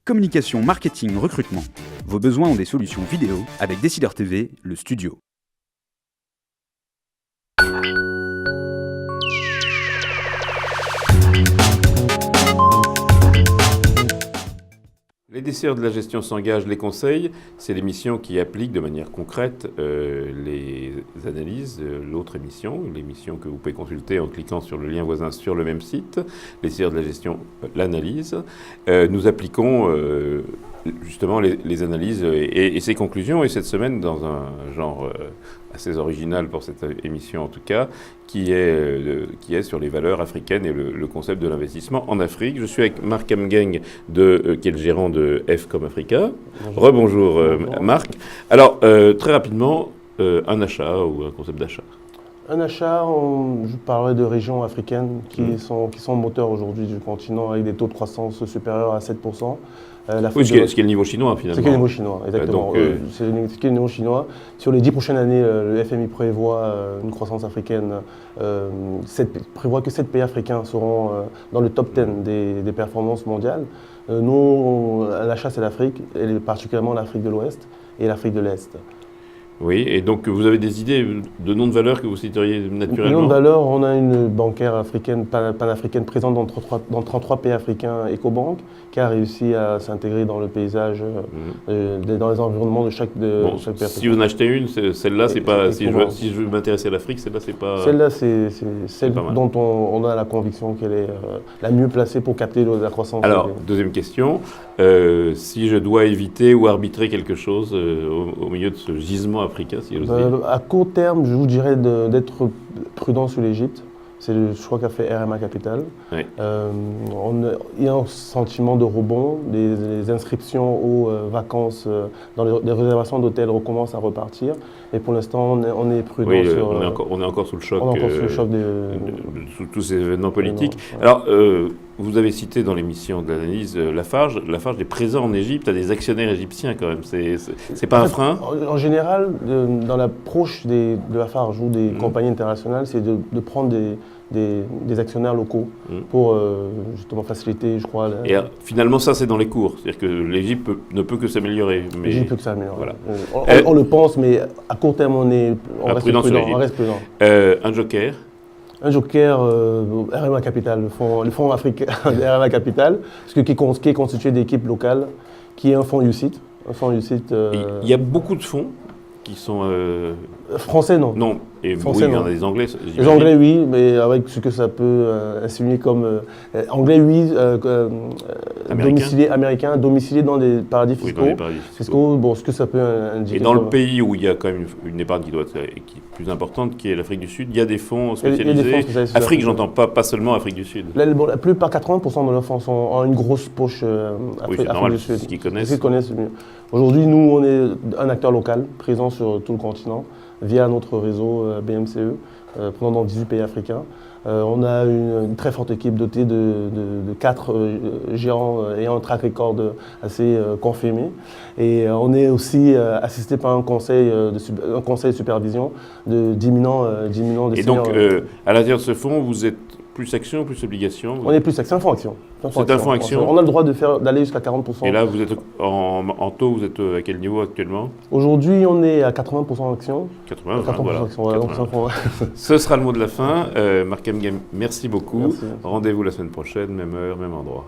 Communication, marketing, recrutement. Vos besoins ont des solutions vidéo avec Décideur TV, le studio. Les décideurs de la gestion s'engagent, les conseils, c'est l'émission qui applique de manière concrète les analyses de l'autre émission, l'émission que vous pouvez consulter en cliquant sur le lien voisin sur le même site, les décideurs de la gestion, l'analyse. Nous appliquons justement les analyses et ses conclusions, et cette semaine dans un genre assez original pour cette émission en tout cas, qui est sur les valeurs africaines et le concept de l'investissement en Afrique. Je suis avec Marc Amgeng, qui est le gérant de F comme Africa. Rebonjour Marc. Alors, très rapidement, un achat ou un concept d'achat. Un achat, je parlerai de régions africaines qui sont moteurs aujourd'hui du continent avec des taux de croissance supérieurs à 7%. Oui, ce qui est le niveau chinois finalement. Ce qui est le niveau chinois, exactement. C'est ce qui est le niveau chinois. Sur les 10 prochaines années, le FMI prévoit une croissance africaine, prévoit que 7 pays africains seront dans le top 10 des performances mondiales. Nous, l'achat c'est l'Afrique, et particulièrement l'Afrique de l'Ouest et l'Afrique de l'Est. Oui, et donc vous avez des idées de noms de valeurs que vous citeriez naturellement? Noms de valeurs, on a une bancaire africaine, panafricaine présente dans 33 pays africains, Ecobank, qui a réussi à s'intégrer dans le paysage, dans les environnements de chaque pays africain. Si vous en achetez une, celle-là, c'est pas. Si je veux m'intéresser à l'Afrique, celle-là, c'est pas. Celle-là, c'est celle dont on a la conviction qu'elle est la mieux placée pour capter la croissance. Alors, deuxième question. Si je dois éviter ou arbitrer quelque chose au milieu de ce gisement africain, si j'ose dire. À court terme, je vous dirais d'être prudent sur l'Égypte. C'est le choix qu'a fait RMA Capital. Oui. Il y a un sentiment de rebond. Les inscriptions aux vacances dans les réservations d'hôtels recommencent à repartir. Et pour l'instant, on est prudent. Oui, on est encore sous le choc, sous tous ces événements politiques. Ouais. Alors, vous avez cité dans l'émission de l'analyse Lafarge. Lafarge est présent en Égypte, a des actionnaires égyptiens quand même. C'est pas un frein? En général, dans l'approche de Lafarge ou des compagnies internationales, c'est de prendre des actionnaires locaux pour justement faciliter, je crois. Et finalement, ça, c'est dans les cours. C'est-à-dire que l'Égypte ne peut que s'améliorer. L'Égypte peut que s'améliorer. Voilà. On le pense, mais à court terme, on reste prudent. Un joker? Un joker, RMA Capital, le fonds africain de RMA Capital, qui est constitué d'équipes locales, qui est un fonds UCIT. Il y a beaucoup de fonds qui sont... Français, non. Non, et français, oui, il y en a des Anglais. Les Anglais, oui, mais avec ce que ça peut insinuer comme... Anglais, oui, domiciliés dans des paradis fiscaux. Oui, dans les paradis fiscaux. Bon, ce que ça peut indiquer... Et dans le pays où il y a quand même une épargne qui est plus importante, qui est l'Afrique du Sud, il y a des fonds spécialisés. Afrique, j'entends pas seulement Afrique du Sud. La plupart, 80% de leurs fonds ont une grosse poche Afrique du Sud. C'est ce qu'ils connaissent. Mieux. Aujourd'hui, nous, on est un acteur local, présent sur tout le continent, via notre réseau BMCE, présent dans 18 pays africains. On a une très forte équipe dotée de 4 gérants ayant un track record assez confirmé. Et on est aussi assisté par un conseil de supervision d'imminents décideurs. Et donc, à l'intérieur de ce fonds, vous êtes plus action, plus obligation? On est plus action, un fonds action. C'est un fonds action. On a le droit d'aller jusqu'à 40%. Et là, vous êtes en taux, vous êtes à quel niveau actuellement? Aujourd'hui, on est à 80% action. 80%, 80% voilà. action, voilà. 80%. Ce sera le mot de la fin. Marc Amgeng, merci beaucoup. Merci. Rendez-vous la semaine prochaine, même heure, même endroit.